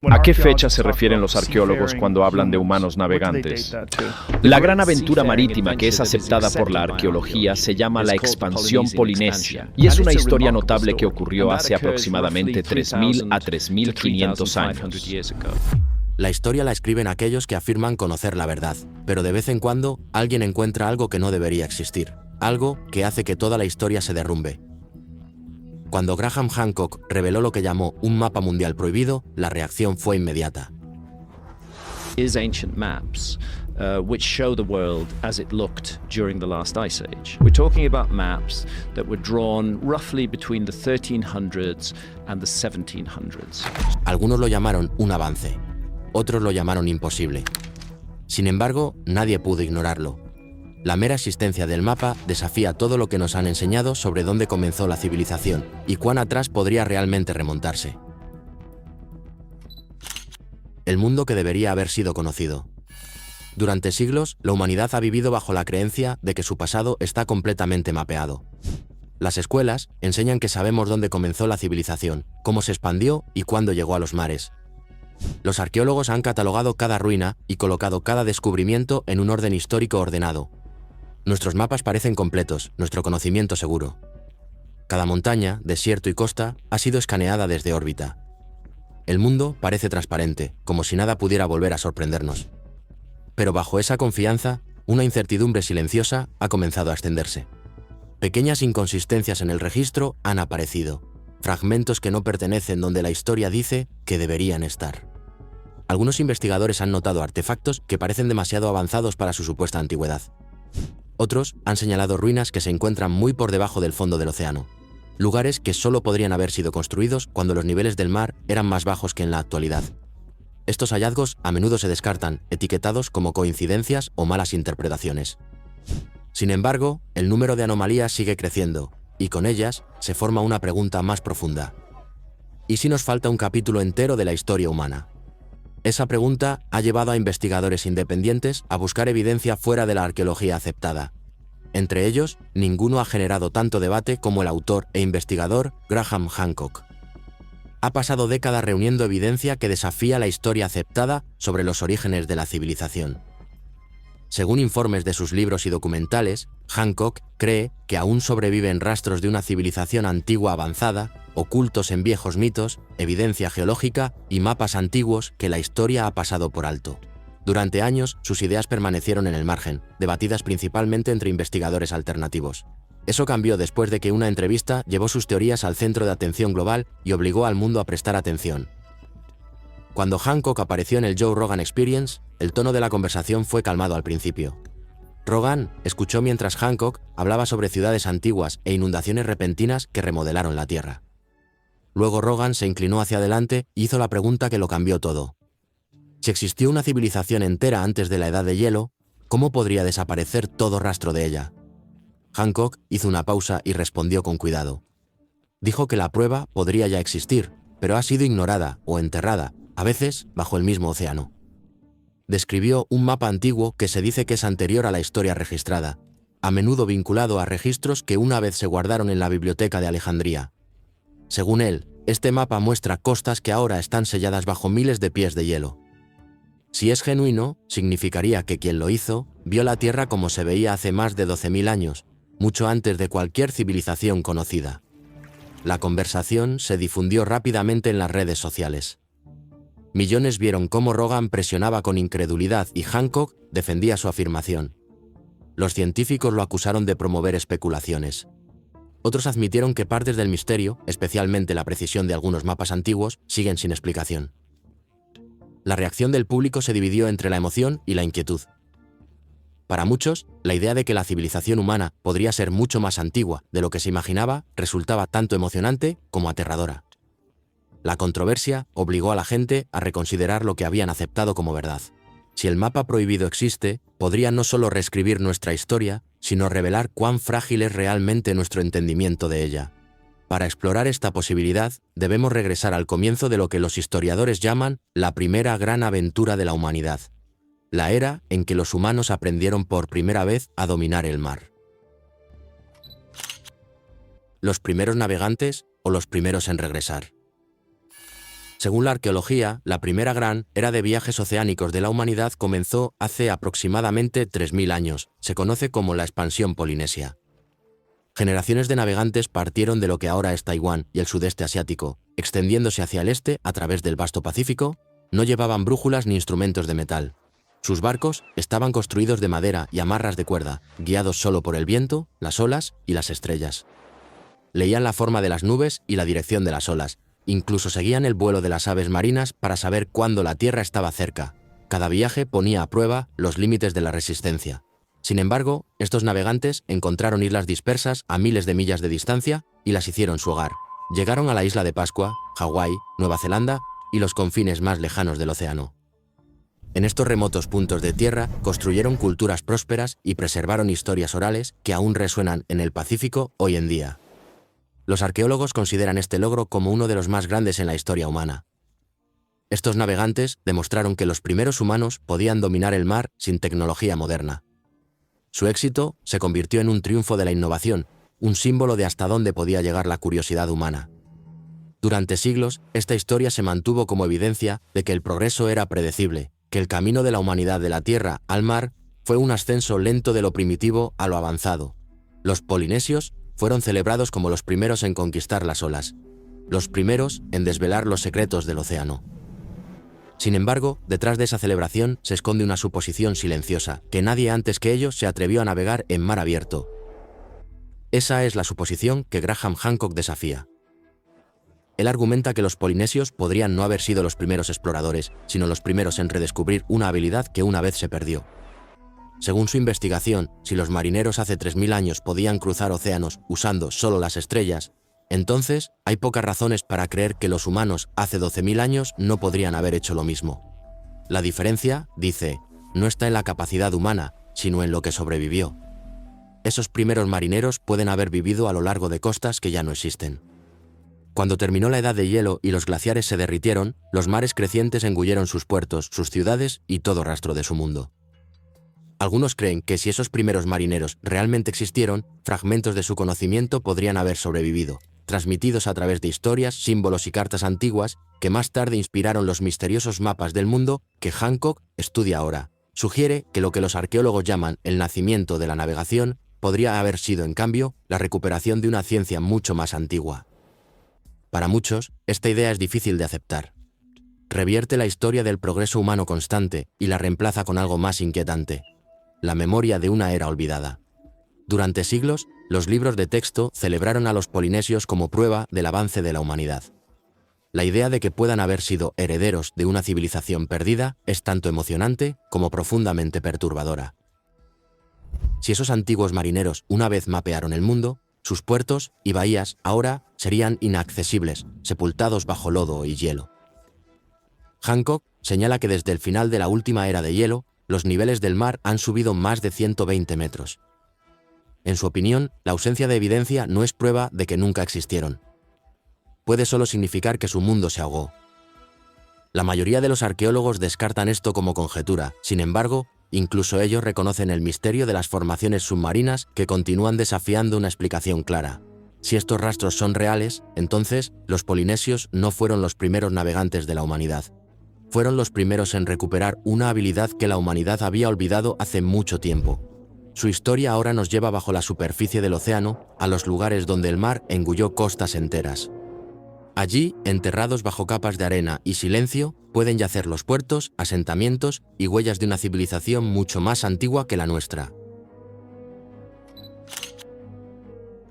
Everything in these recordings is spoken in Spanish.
¿A qué fecha se refieren los arqueólogos cuando hablan de humanos navegantes? La gran aventura marítima que es aceptada por la arqueología se llama la expansión polinesia y es una historia notable que ocurrió hace aproximadamente 3.000 a 3.500 años. La historia la escriben aquellos que afirman conocer la verdad, pero de vez en cuando alguien encuentra algo que no debería existir, algo que hace que toda la historia se derrumbe. Cuando Graham Hancock reveló lo que llamó un mapa mundial prohibido, la reacción fue inmediata. Ancient maps which show the world as it looked during the last ice age. We're talking about maps that were drawn roughly between the 1300s and the 1700s. Algunos lo llamaron un avance, otros lo llamaron imposible. Sin embargo, nadie pudo ignorarlo. La mera existencia del mapa desafía todo lo que nos han enseñado sobre dónde comenzó la civilización y cuán atrás podría realmente remontarse. El mundo que debería haber sido conocido. Durante siglos, la humanidad ha vivido bajo la creencia de que su pasado está completamente mapeado. Las escuelas enseñan que sabemos dónde comenzó la civilización, cómo se expandió y cuándo llegó a los mares. Los arqueólogos han catalogado cada ruina y colocado cada descubrimiento en un orden histórico ordenado. Nuestros mapas parecen completos, nuestro conocimiento seguro. Cada montaña, desierto y costa ha sido escaneada desde órbita. El mundo parece transparente, como si nada pudiera volver a sorprendernos. Pero bajo esa confianza, una incertidumbre silenciosa ha comenzado a extenderse. Pequeñas inconsistencias en el registro han aparecido, fragmentos que no pertenecen donde la historia dice que deberían estar. Algunos investigadores han notado artefactos que parecen demasiado avanzados para su supuesta antigüedad. Otros han señalado ruinas que se encuentran muy por debajo del fondo del océano, lugares que solo podrían haber sido construidos cuando los niveles del mar eran más bajos que en la actualidad. Estos hallazgos a menudo se descartan, etiquetados como coincidencias o malas interpretaciones. Sin embargo, el número de anomalías sigue creciendo, y con ellas se forma una pregunta más profunda. ¿Y si nos falta un capítulo entero de la historia humana? Esa pregunta ha llevado a investigadores independientes a buscar evidencia fuera de la arqueología aceptada. Entre ellos, ninguno ha generado tanto debate como el autor e investigador Graham Hancock. Ha pasado décadas reuniendo evidencia que desafía la historia aceptada sobre los orígenes de la civilización. Según informes de sus libros y documentales, Hancock cree que aún sobreviven rastros de una civilización antigua avanzada, ocultos en viejos mitos, evidencia geológica y mapas antiguos que la historia ha pasado por alto. Durante años, sus ideas permanecieron en el margen, debatidas principalmente entre investigadores alternativos. Eso cambió después de que una entrevista llevó sus teorías al centro de atención global y obligó al mundo a prestar atención. Cuando Hancock apareció en el Joe Rogan Experience, el tono de la conversación fue calmado al principio. Rogan escuchó mientras Hancock hablaba sobre ciudades antiguas e inundaciones repentinas que remodelaron la Tierra. Luego Rogan se inclinó hacia adelante y hizo la pregunta que lo cambió todo. Si existió una civilización entera antes de la Edad de Hielo, ¿cómo podría desaparecer todo rastro de ella? Hancock hizo una pausa y respondió con cuidado. Dijo que la prueba podría ya existir, pero ha sido ignorada o enterrada, a veces bajo el mismo océano. Describió un mapa antiguo que se dice que es anterior a la historia registrada, a menudo vinculado a registros que una vez se guardaron en la biblioteca de Alejandría. Según él, este mapa muestra costas que ahora están selladas bajo miles de pies de hielo. Si es genuino, significaría que quien lo hizo vio la Tierra como se veía hace más de 12.000 años, mucho antes de cualquier civilización conocida. La conversación se difundió rápidamente en las redes sociales. Millones vieron cómo Rogan presionaba con incredulidad y Hancock defendía su afirmación. Los científicos lo acusaron de promover especulaciones. Otros admitieron que partes del misterio, especialmente la precisión de algunos mapas antiguos, siguen sin explicación. La reacción del público se dividió entre la emoción y la inquietud. Para muchos, la idea de que la civilización humana podría ser mucho más antigua de lo que se imaginaba resultaba tanto emocionante como aterradora. La controversia obligó a la gente a reconsiderar lo que habían aceptado como verdad. Si el mapa prohibido existe, podría no solo reescribir nuestra historia, sino revelar cuán frágil es realmente nuestro entendimiento de ella. Para explorar esta posibilidad, debemos regresar al comienzo de lo que los historiadores llaman la primera gran aventura de la humanidad, la era en que los humanos aprendieron por primera vez a dominar el mar. ¿Los primeros navegantes o los primeros en regresar? Según la arqueología, la primera gran era de viajes oceánicos de la humanidad comenzó hace aproximadamente 3000 años. Se conoce como la expansión polinesia. Generaciones de navegantes partieron de lo que ahora es Taiwán y el sudeste asiático, extendiéndose hacia el este a través del vasto Pacífico. No llevaban brújulas ni instrumentos de metal. Sus barcos estaban construidos de madera y amarras de cuerda, guiados solo por el viento, las olas y las estrellas. Leían la forma de las nubes y la dirección de las olas. Incluso seguían el vuelo de las aves marinas para saber cuándo la tierra estaba cerca. Cada viaje ponía a prueba los límites de la resistencia. Sin embargo, estos navegantes encontraron islas dispersas a miles de millas de distancia y las hicieron su hogar. Llegaron a la isla de Pascua, Hawái, Nueva Zelanda y los confines más lejanos del océano. En estos remotos puntos de tierra construyeron culturas prósperas y preservaron historias orales que aún resuenan en el Pacífico hoy en día. Los arqueólogos consideran este logro como uno de los más grandes en la historia humana. Estos navegantes demostraron que los primeros humanos podían dominar el mar sin tecnología moderna. Su éxito se convirtió en un triunfo de la innovación, un símbolo de hasta dónde podía llegar la curiosidad humana. Durante siglos, esta historia se mantuvo como evidencia de que el progreso era predecible, que el camino de la humanidad de la tierra al mar fue un ascenso lento de lo primitivo a lo avanzado. Los polinesios fueron celebrados como los primeros en conquistar las olas, los primeros en desvelar los secretos del océano. Sin embargo, detrás de esa celebración se esconde una suposición silenciosa, que nadie antes que ellos se atrevió a navegar en mar abierto. Esa es la suposición que Graham Hancock desafía. Él argumenta que los polinesios podrían no haber sido los primeros exploradores, sino los primeros en redescubrir una habilidad que una vez se perdió. Según su investigación, si los marineros hace 3000 años podían cruzar océanos usando solo las estrellas, entonces hay pocas razones para creer que los humanos hace 12.000 años no podrían haber hecho lo mismo. La diferencia, dice, no está en la capacidad humana, sino en lo que sobrevivió. Esos primeros marineros pueden haber vivido a lo largo de costas que ya no existen. Cuando terminó la edad de hielo y los glaciares se derritieron, los mares crecientes engulleron sus puertos, sus ciudades y todo rastro de su mundo. Algunos creen que si esos primeros marineros realmente existieron, fragmentos de su conocimiento podrían haber sobrevivido, transmitidos a través de historias, símbolos y cartas antiguas que más tarde inspiraron los misteriosos mapas del mundo que Hancock estudia ahora. Sugiere que lo que los arqueólogos llaman el nacimiento de la navegación podría haber sido, en cambio, la recuperación de una ciencia mucho más antigua. Para muchos, esta idea es difícil de aceptar. Revierte la historia del progreso humano constante y la reemplaza con algo más inquietante: la memoria de una era olvidada. Durante siglos, los libros de texto celebraron a los polinesios como prueba del avance de la humanidad. La idea de que puedan haber sido herederos de una civilización perdida es tanto emocionante como profundamente perturbadora. Si esos antiguos marineros una vez mapearon el mundo, sus puertos y bahías ahora serían inaccesibles, sepultados bajo lodo y hielo. Hancock señala que desde el final de la última era de hielo, los niveles del mar han subido más de 120 metros. En su opinión, la ausencia de evidencia no es prueba de que nunca existieron. Puede solo significar que su mundo se ahogó. La mayoría de los arqueólogos descartan esto como conjetura. Sin embargo, incluso ellos reconocen el misterio de las formaciones submarinas que continúan desafiando una explicación clara. Si estos rastros son reales, entonces los polinesios no fueron los primeros navegantes de la humanidad. Fueron los primeros en recuperar una habilidad que la humanidad había olvidado hace mucho tiempo. Su historia ahora nos lleva bajo la superficie del océano a los lugares donde el mar engulló costas enteras. Allí, enterrados bajo capas de arena y silencio, pueden yacer los puertos, asentamientos y huellas de una civilización mucho más antigua que la nuestra.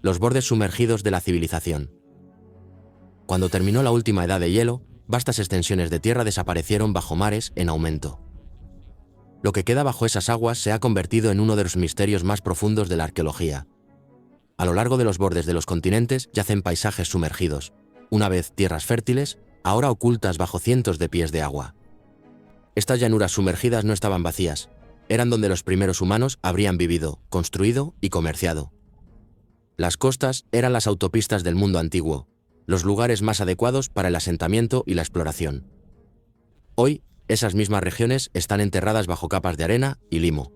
Los bordes sumergidos de la civilización. Cuando terminó la última edad de hielo, vastas extensiones de tierra desaparecieron bajo mares en aumento. Lo que queda bajo esas aguas se ha convertido en uno de los misterios más profundos de la arqueología. A lo largo de los bordes de los continentes yacen paisajes sumergidos, una vez tierras fértiles, ahora ocultas bajo cientos de pies de agua. Estas llanuras sumergidas no estaban vacías, eran donde los primeros humanos habrían vivido, construido y comerciado. Las costas eran las autopistas del mundo antiguo, los lugares más adecuados para el asentamiento y la exploración. Hoy, esas mismas regiones están enterradas bajo capas de arena y limo.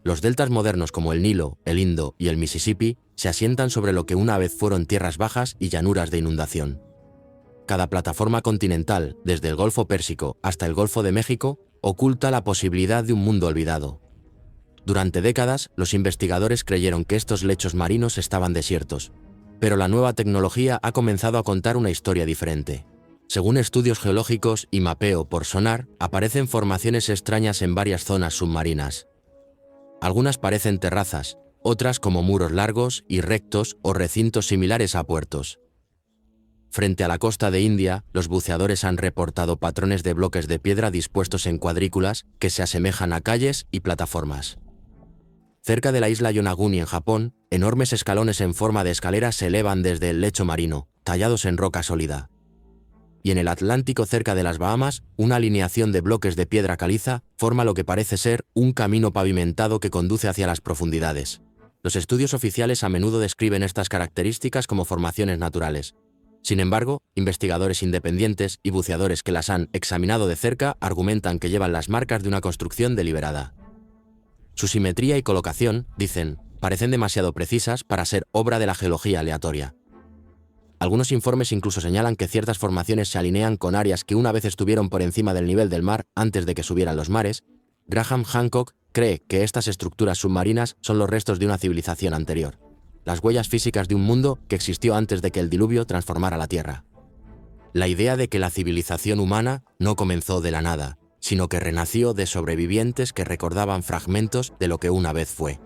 Los deltas modernos como el Nilo, el Indo y el Mississippi se asientan sobre lo que una vez fueron tierras bajas y llanuras de inundación. cada plataforma continental, desde el Golfo Pérsico hasta el Golfo de México, oculta la posibilidad de un mundo olvidado. Durante décadas, los investigadores creyeron que estos lechos marinos estaban desiertos, pero la nueva tecnología ha comenzado a contar una historia diferente. Según estudios geológicos y mapeo por sonar, aparecen formaciones extrañas en varias zonas submarinas. Algunas parecen terrazas, otras como muros largos y rectos o recintos similares a puertos. Frente a la costa de India, los buceadores han reportado patrones de bloques de piedra dispuestos en cuadrículas que se asemejan a calles y plataformas. Cerca de la isla Yonaguni en Japón, enormes escalones en forma de escalera se elevan desde el lecho marino, tallados en roca sólida. Y en el Atlántico cerca de las Bahamas, una alineación de bloques de piedra caliza forma lo que parece ser un camino pavimentado que conduce hacia las profundidades. Los estudios oficiales a menudo describen estas características como formaciones naturales. Sin embargo, investigadores independientes y buceadores que las han examinado de cerca argumentan que llevan las marcas de una construcción deliberada. Su simetría y colocación, dicen, parecen demasiado precisas para ser obra de la geología aleatoria. Algunos informes incluso señalan que ciertas formaciones se alinean con áreas que una vez estuvieron por encima del nivel del mar antes de que subieran los mares. Graham Hancock cree que estas estructuras submarinas son los restos de una civilización anterior, las huellas físicas de un mundo que existió antes de que el diluvio transformara la Tierra. La idea de que la civilización humana no comenzó de la nada, sino que renació de sobrevivientes que recordaban fragmentos de lo que una vez fue.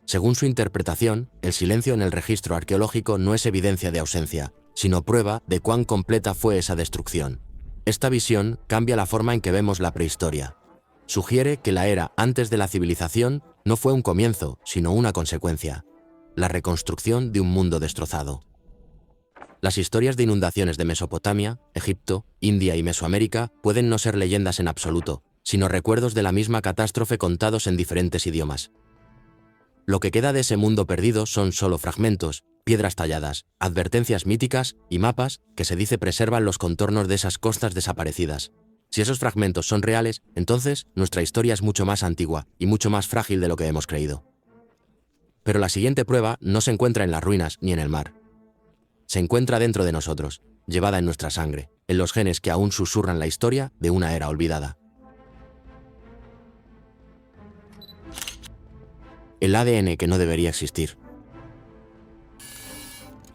Según su interpretación, el silencio en el registro arqueológico no es evidencia de ausencia, sino prueba de cuán completa fue esa destrucción. Esta visión cambia la forma en que vemos la prehistoria. Sugiere que la era antes de la civilización no fue un comienzo, sino una consecuencia, la reconstrucción de un mundo destrozado. Las historias de inundaciones de Mesopotamia, Egipto, India y Mesoamérica pueden no ser leyendas en absoluto, sino recuerdos de la misma catástrofe contados en diferentes idiomas. Lo que queda de ese mundo perdido son solo fragmentos, piedras talladas, advertencias míticas y mapas que se dice preservan los contornos de esas costas desaparecidas. Si esos fragmentos son reales, entonces nuestra historia es mucho más antigua y mucho más frágil de lo que hemos creído. Pero la siguiente prueba no se encuentra en las ruinas ni en el mar. Se encuentra dentro de nosotros, llevada en nuestra sangre, en los genes que aún susurran la historia de una era olvidada. El ADN que no debería existir.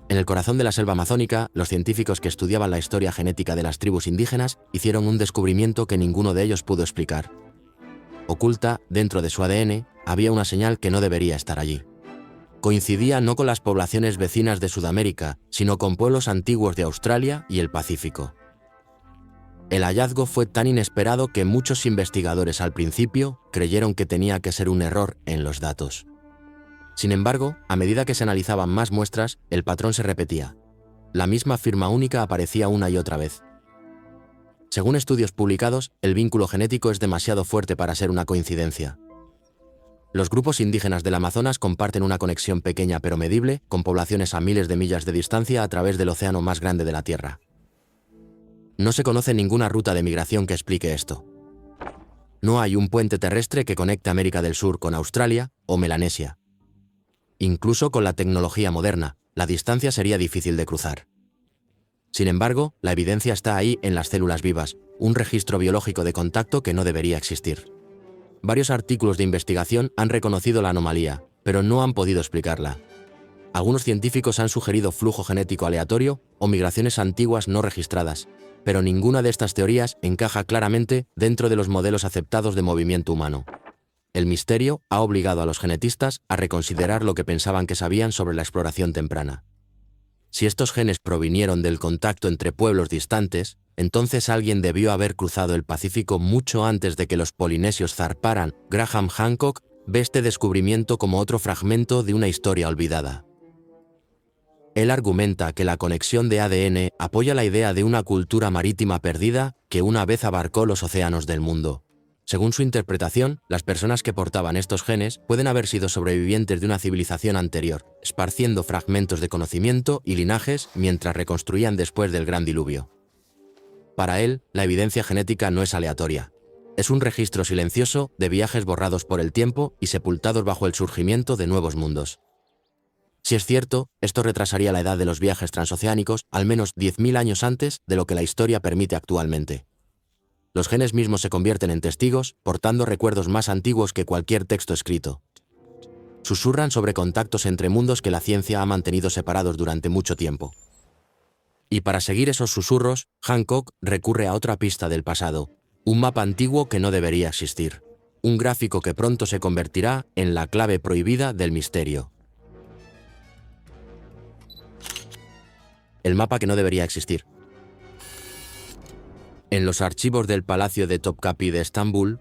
En el corazón de la selva amazónica, los científicos que estudiaban la historia genética de las tribus indígenas hicieron un descubrimiento que ninguno de ellos pudo explicar. Oculta, dentro de su ADN, había una señal que no debería estar allí. Coincidía no con las poblaciones vecinas de Sudamérica, sino con pueblos antiguos de Australia y el Pacífico. El hallazgo fue tan inesperado que muchos investigadores al principio creyeron que tenía que ser un error en los datos. Sin embargo, a medida que se analizaban más muestras, el patrón se repetía. La misma firma única aparecía una y otra vez. Según estudios publicados, el vínculo genético es demasiado fuerte para ser una coincidencia. Los grupos indígenas del Amazonas comparten una conexión pequeña pero medible con poblaciones a miles de millas de distancia a través del océano más grande de la Tierra. No se conoce ninguna ruta de migración que explique esto. No hay un puente terrestre que conecte América del Sur con Australia o Melanesia. Incluso con la tecnología moderna, la distancia sería difícil de cruzar. Sin embargo, la evidencia está ahí en las células vivas, un registro biológico de contacto que no debería existir. Varios artículos de investigación han reconocido la anomalía, pero no han podido explicarla. Algunos científicos han sugerido flujo genético aleatorio o migraciones antiguas no registradas, pero ninguna de estas teorías encaja claramente dentro de los modelos aceptados de movimiento humano. El misterio ha obligado a los genetistas a reconsiderar lo que pensaban que sabían sobre la exploración temprana. Si estos genes provinieron del contacto entre pueblos distantes, entonces alguien debió haber cruzado el Pacífico mucho antes de que los polinesios zarparan. Graham Hancock ve este descubrimiento como otro fragmento de una historia olvidada. Él argumenta que la conexión de ADN apoya la idea de una cultura marítima perdida que una vez abarcó los océanos del mundo. Según su interpretación, las personas que portaban estos genes pueden haber sido sobrevivientes de una civilización anterior, esparciendo fragmentos de conocimiento y linajes mientras reconstruían después del gran diluvio. Para él, la evidencia genética no es aleatoria. Es un registro silencioso de viajes borrados por el tiempo y sepultados bajo el surgimiento de nuevos mundos. Si es cierto, esto retrasaría la edad de los viajes transoceánicos al menos 10.000 años antes de lo que la historia permite actualmente. Los genes mismos se convierten en testigos, portando recuerdos más antiguos que cualquier texto escrito. Susurran sobre contactos entre mundos que la ciencia ha mantenido separados durante mucho tiempo. Y para seguir esos susurros, Hancock recurre a otra pista del pasado, un mapa antiguo que no debería existir. Un gráfico que pronto se convertirá en la clave prohibida del misterio. El mapa que no debería existir. En los archivos del Palacio de Topkapi de Estambul,